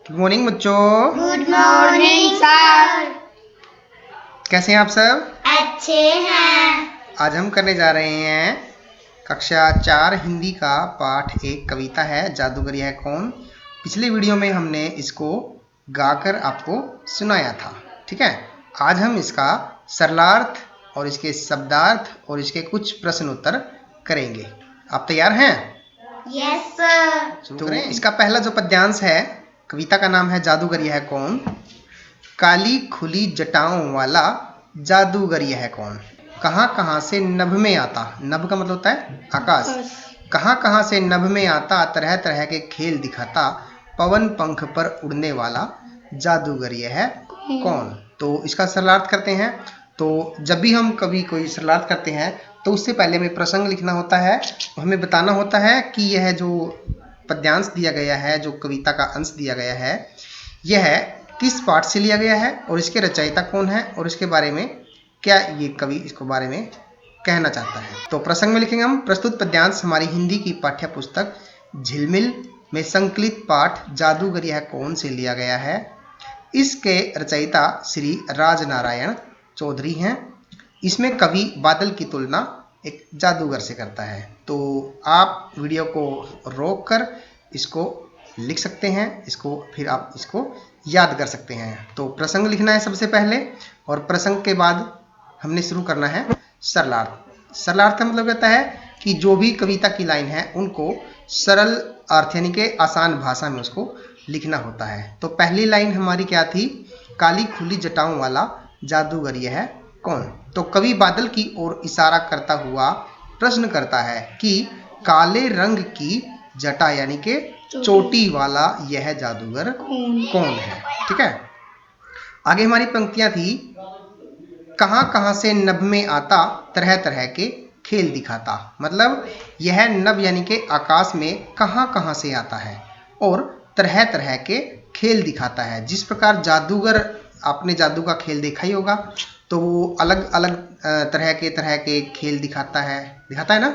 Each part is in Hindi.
गुड मॉर्निंग बच्चों। Good morning sir. कैसे हैं आप सब? अच्छे हैं। आज हम करने जा रहे हैं कक्षा 4 हिंदी का पाठ। एक कविता है जादूगर यह कौन। पिछले वीडियो में हमने इसको गाकर आपको सुनाया था। ठीक है, आज हम इसका सरलार्थ और इसके शब्दार्थ और इसके कुछ प्रश्न उत्तर करेंगे। आप तैयार हैं? Yes sir. शुरू करें। इसका पहला जो पद्यांश है, कविता का नाम है जादूगर यह कौन। काली खुली जटाओं वाला जादूगर यह कौन। कहाँ कहाँ से नभ में आता, नभ का मतलब होता है आकाश। कहाँ कहाँ से नभ में आता, तरह तरह के खेल दिखाता, पवन पंख पर उड़ने वाला जादूगर यह कौन। तो इसका सरलार्थ करते हैं। तो जब भी हम कभी कोई सरलार्थ करते हैं तो उससे पहले हमें प्रसंग लिखना होता है। हमें बताना होता है कि यह जो पद्यांश दिया गया है, जो कविता का अंश दिया गया है, यह किस पाठ से लिया गया है और इसके रचयिता कौन है और इसके बारे में क्या ये कवि इसको बारे में कहना चाहता है। तो प्रसंग में लिखेंगे हम। प्रस्तुत पद्यांश हमारी हिंदी की पाठ्य पुस्तक झिलमिल में संकलित पाठ जादूगर यह कौन से लिया गया है। इसके रचयिता श्री राजनारायण चौधरी हैं। इसमें कवि बादल की तुलना एक जादूगर से करता है। तो आप वीडियो को रोक कर इसको लिख सकते हैं, इसको फिर आप इसको याद कर सकते हैं। तो प्रसंग लिखना है सबसे पहले और प्रसंग के बाद हमने शुरू करना है सरलार्थ। सरलार्थ का मतलब कहता है कि जो भी कविता की लाइन है उनको सरल अर्थ यानी कि आसान भाषा में उसको लिखना होता है। तो पहली लाइन हमारी क्या थी? काली खुली जटाओं वाला जादूगर यह कौन। तो कवि बादल की ओर इशारा करता हुआ प्रश्न करता है कि काले रंग की जटा यानी कि चोटी वाला यह जादूगर कौन है। ठीक है, आगे हमारी पंक्तियां थी। कहां कहां से नभ में आता, तरह तरह के खेल दिखाता। मतलब यह नभ यानी कि आकाश में कहां कहां से आता है और तरह तरह के खेल दिखाता है। जिस प्रकार जादूगर, आपने जादू का खेल देखा ही होगा, तो वो अलग अलग तरह के खेल दिखाता है ना।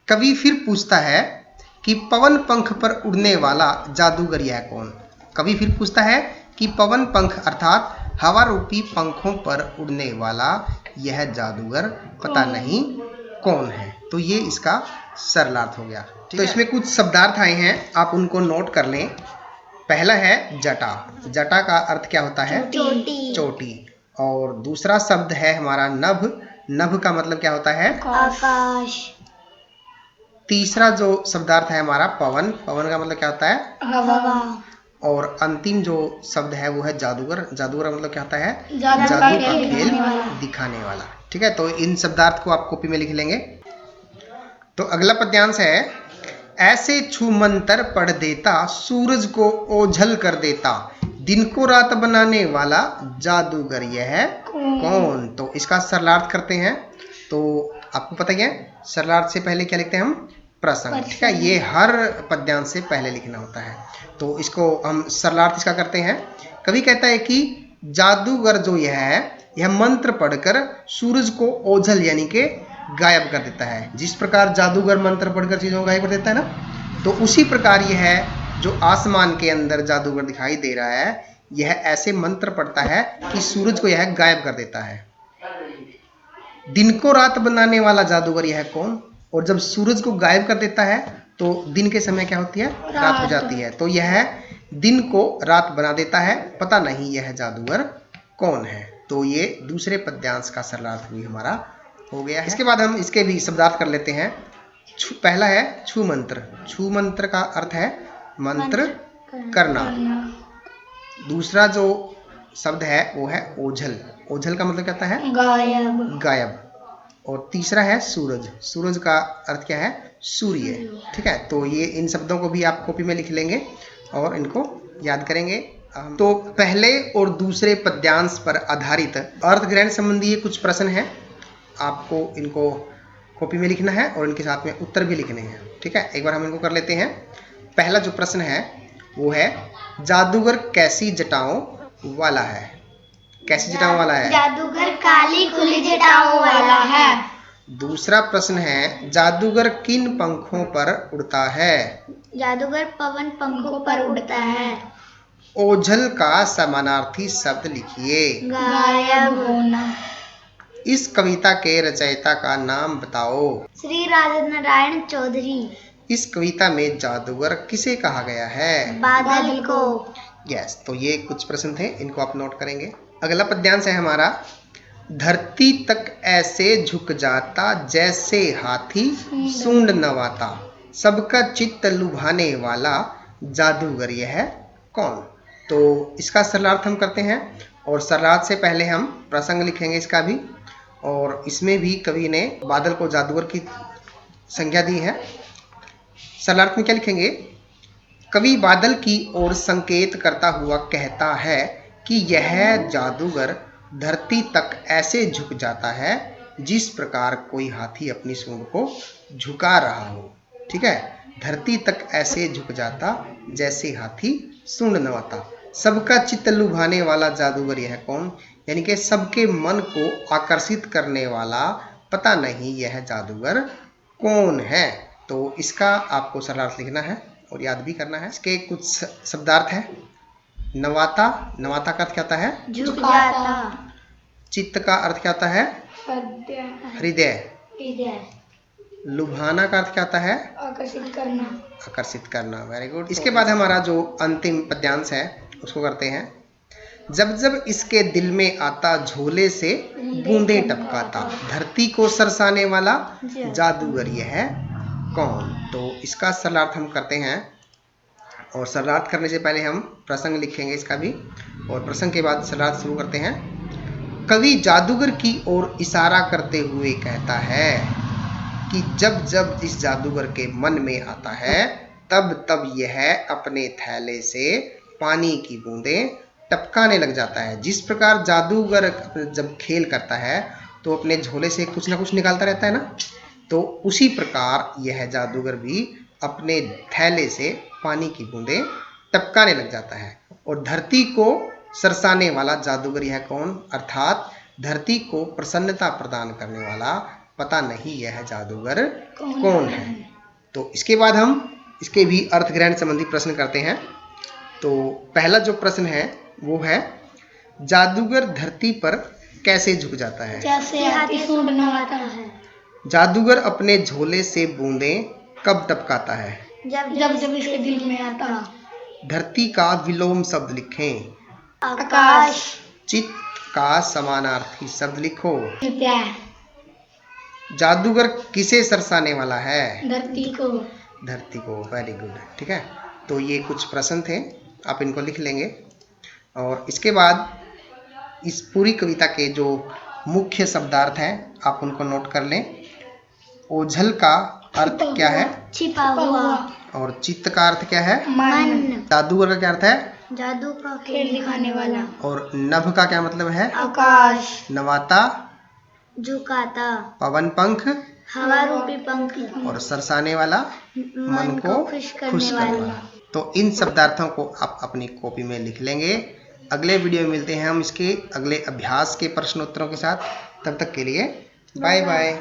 कवि फिर पूछता है कि पवन पंख पर उड़ने वाला जादूगर यह कौन। कवि फिर पूछता है कि पवन पंख अर्थात हवा रूपी पंखों पर उड़ने वाला यह जादूगर पता नहीं कौन है। तो ये इसका सरलार्थ हो गया। तो इसमें कुछ शब्दार्थ आए हैं, आप उनको नोट कर लें। पहला है जटा। जटा का अर्थ क्या होता है? चोटी। चोटी। और दूसरा शब्द है हमारा नभ। नभ का मतलब क्या होता है? आकाश। तीसरा जो शब्दार्थ है हमारा पवन। पवन का मतलब क्या होता है? हवा। और अंतिम जो शब्द है वो है जादूगर। जादूगर मतलब क्या होता है? जादू जादू का का खेल खेल दिखाने दिखाने वाला। ठीक है, तो इन शब्दार्थ को आप कॉपी में लिख लेंगे। तो अगला पद्यांश है। ऐसे छू मंतर पढ़ देता, सूरज को ओझल कर देता, दिन को रात बनाने वाला जादूगर यह कौन। तो इसका सरलार्थ करते हैं। तो आपको पता ही है सरलार्थ से पहले क्या लिखते हैं हम? प्रसंग। ठीक है, ये हर पद्यांश से पहले लिखना होता है। तो इसको हम सरलार्थ इसका करते हैं। कवि कहता है कि जादूगर जो यह है, यह मंत्र पढ़कर सूरज को ओझल यानी कि गायब कर देता है। जिस प्रकार जादूगर मंत्र पढ़कर चीजों को गायब कर देता है ना, तो उसी प्रकार यह जो आसमान के अंदर जादूगर दिखाई दे रहा है, यह ऐसे मंत्र पढ़ता है कि सूरज को यह गायब कर देता है। दिन को रात बनाने वाला जादूगर यह कौन। और जब सूरज को गायब कर देता है तो दिन के समय क्या होती है? रात हो जाती है। तो यह दिन को रात बना देता है, पता नहीं यह जादूगर कौन है। तो ये दूसरे पद्यांश का सरलार्थ भी हमारा हो गया है। इसके बाद हम इसके भी शब्दार्थ कर लेते हैं। पहला है छू मंत्र। छू मंत्र का अर्थ है मंत्र करना। दूसरा जो शब्द है वो है ओझल। ओझल का मतलब क्या है? गायब। गायब। और तीसरा है सूरज। सूरज का अर्थ क्या है? सूर्य। ठीक है, तो ये इन शब्दों को भी आप कॉपी में लिख लेंगे और इनको याद करेंगे। तो पहले और दूसरे पद्यांश पर आधारित अर्थ ग्रहण संबंधी कुछ प्रश्न हैं, आपको इनको कॉपी में लिखना है और इनके साथ में उत्तर भी लिखने हैं। ठीक है, एक बार हम इनको कर लेते हैं। पहला जो प्रश्न है वो है जादूगर कैसी जटाओं वाला है। कैसी जटाओं वाला है? जादूगर काली खुली जटाओं वाला है। दूसरा प्रश्न है, जादूगर किन पंखों पर उड़ता है? जादूगर पवन पंखों पर उड़ता है। ओझल का समानार्थी शब्द लिखिए। गायब होना। इस कविता के रचयिता का नाम बताओ। श्री राजनारायण चौधरी। इस कविता में जादूगर किसे कहा गया है? बादल को। यस, तो ये कुछ प्रश्न थे, इनको आप नोट करेंगे। अगला पद्यांश है हमारा, धरती तक ऐसे झुक जाता जैसे हाथी सूंड नवाता, सबका चित्त लुभाने वाला जादूगर यह है कौन? तो इसका सरलार्थ हम करते हैं, और सरलार्थ से पहले हम प्रसंग लिखेंगे इसका भी, और इसमें भी कवि ने बादल को जादूगर की संज्ञा दी है। सरलार्थ में क्या लिखेंगे? कवि बादल की ओर संकेत करता हुआ कहता है कि यह जादूगर धरती तक ऐसे झुक जाता है जिस प्रकार कोई हाथी अपनी सूंड को झुका रहा हो। ठीक है, धरती तक ऐसे झुक जाता जैसे हाथी सूंड नवाता, सबका चित्त लुभाने वाला जादूगर यह कौन? यानी कि सबके मन को आकर्षित करने वाला, पता नहीं यह जादूगर कौन है। तो इसका आपको सरलार्थ लिखना है और याद भी करना है। इसके कुछ शब्दार्थ है। नवाता, नवाता का अर्थ क्या होता है? झुक जाता। चित्त का अर्थ क्या होता है? हृदय। लुभाना का अर्थ क्या होता है? आकर्षित करना। आकर्षित करना। Very good. इसके बाद हमारा जो अंतिम पद्यांश है उसको करते हैं। जब जब इसके दिल में आता झोले से बूंदे टपकाता, धरती को सरसाने वाला जादूगर यह है कौन? तो इसका सरलार्थ हम करते हैं, और सरलार्थ करने से पहले हम प्रसंग लिखेंगे इसका भी, और प्रसंग के बाद सरलार्थ शुरू करते हैं। कवि जादूगर की ओर इशारा करते हुए कहता है कि जब जब इस जादूगर के मन में आता है तब तब यह अपने थैले से पानी की बूंदें टपकाने लग जाता है। जिस प्रकार जादूगर जब खेल करता है तो अपने झोले से कुछ ना कुछ निकालता रहता है ना, तो उसी प्रकार यह जादूगर भी अपने थैले से पानी की बूंदें टपकाने लग जाता है। और धरती को सरसाने वाला जादूगर यह कौन? अर्थात धरती को प्रसन्नता प्रदान करने वाला, पता नहीं यह जादूगर कौन है। तो इसके बाद हम इसके भी अर्थ ग्रहण संबंधी प्रश्न करते हैं। तो पहला जो प्रश्न है वो है, जादूगर धरती पर कैसे झुक जाता है? जैसे हाथी सूंड नवाता है। जादूगर अपने झोले से बूंदें कब टपकाता है? जब जब इसके दिल में आता। धरती का विलोम शब्द लिखें। आकाश। चित्त का समानार्थी शब्द लिखो। हृदय। जादूगर किसे सरसाने वाला है? धरती को। धरती को। Very good. ठीक है, तो ये कुछ प्रश्न थे, आप इनको लिख लेंगे। और इसके बाद इस पूरी कविता के जो मुख्य शब्दार्थ हैं आप उनको नोट कर लें। ओझल का अर्थ क्या है? छिपा हुआ। और चित्त का अर्थ क्या है? मन। जादूगर का क्या अर्थ है? जादू का खेल दिखाने वाला। और नभ का क्या मतलब है? आकाश। नवाता, झुकाता। पवन पंख, हवा रूपी पंख। और सरसाने वाला, मन को खुश करने वाला। तो इन शब्दार्थों को आप अपनी कॉपी में लिख लेंगे। अगले वीडियो में मिलते हैं हम इसके अगले अभ्यास के प्रश्नोत्तरों के साथ। तब तक के लिए बाय बाय।